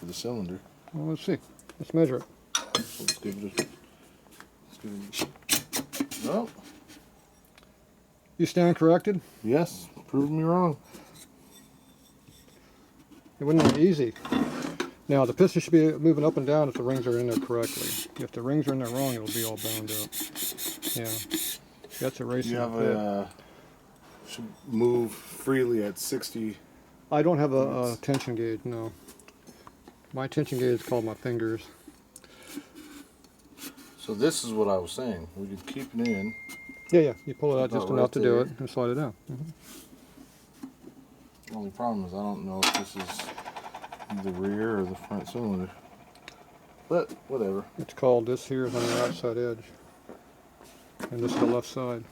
for the cylinder. Well, let's see. Let's measure it. So let's give it a... No. You stand corrected? Yes, prove me wrong. It wasn't easy. Now the piston should be moving up and down if the rings are in there correctly. If the rings are in there wrong, it'll be all bound up. Yeah, that's a racing. You have a should move freely at 60. I don't have a tension gauge. No, my tension gauge is called my fingers. So this is what I was saying. We could keep it in. Yeah. You pull it out just About enough right to do there. it and slide it down. The only problem is I don't know if this is the rear or the front cylinder. But whatever. It's called, this here is on the outside edge, and this is the left side.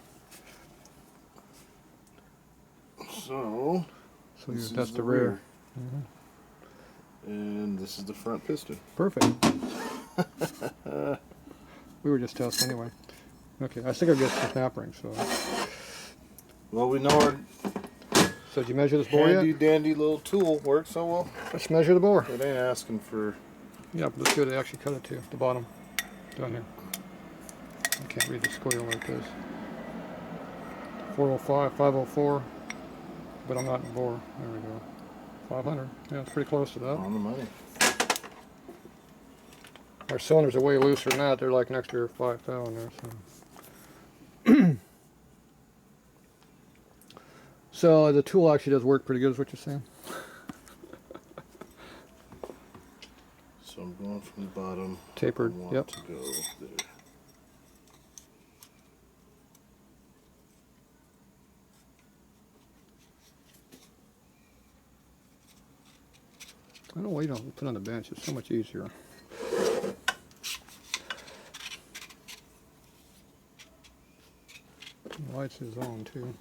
So That's the rear. And this is the front piston. Perfect. We were just testing anyway. Okay, I think I get the snap ring. So Well, we know our did you measure this bore handy yet? dandy little tool works so well. Let's measure the bore. It ain't asking for... Yeah, but let's see what they actually cut it to. The bottom. Down here. I can't read the square like this. 405, 504. But I'm not in bore. There we go. 500. Yeah, it's pretty close to that. On the money. Our cylinders are way looser than that. They're like an extra 5 thou in there. So. So the tool actually does work pretty good, is what you're saying? So I'm going from the bottom. Tapered, I want yep. to go there. I don't know why you don't put it on the bench. It's so much easier. The lights is on too.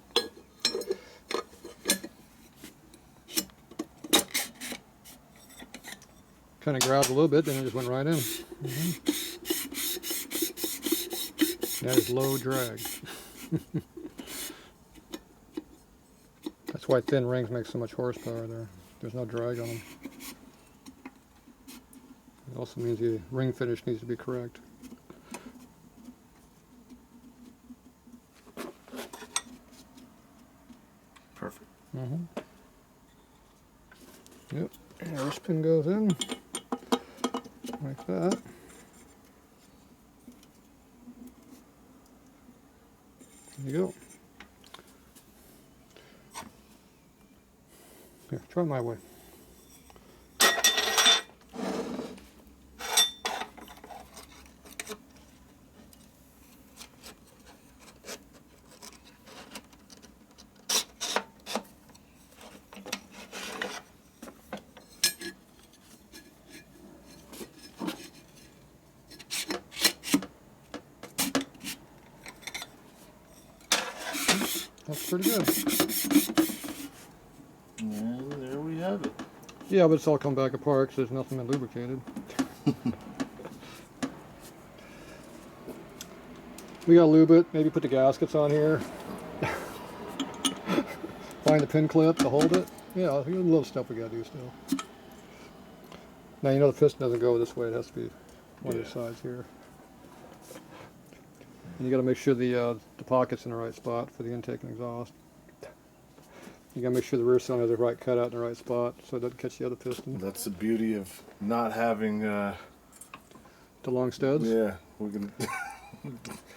Kind of grabbed a little bit, then it just went right in. That is low drag. That's why thin rings make so much horsepower there. There's no drag on them. It also means the ring finish needs to be correct. Perfect. Yep, air spin goes in like that. There you go. Here, try my way. That's pretty good. And there we have it. Yeah, but it's all come back apart because there's nothing been lubricated. We gotta lube it, maybe put the gaskets on here. Find the pin clip to hold it. Yeah, a little stuff we gotta do still. Now you know the piston doesn't go this way, it has to be one of the sides here. And you gotta make sure the pocket's in the right spot for the intake and exhaust. You gotta make sure the rear cylinder has the right cutout in the right spot so it doesn't catch the other piston. That's the beauty of not having... The long studs? Yeah, we can...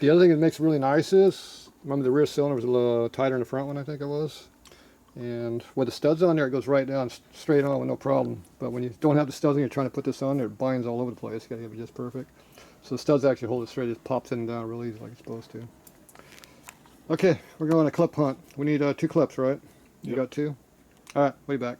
The other thing that makes it really nice is, remember the rear cylinder was a little tighter in the front one, I think it was. And with the studs on there, it goes right down, straight on with no problem. But when you don't have the studs and you're trying to put this on there, it binds all over the place. You gotta have it just perfect. So the studs actually hold it straight, it just pops in and down really easy like it's supposed to. Okay, we're going on a clip hunt. We need 2 clips, right? You Yep. got 2? Alright, way back.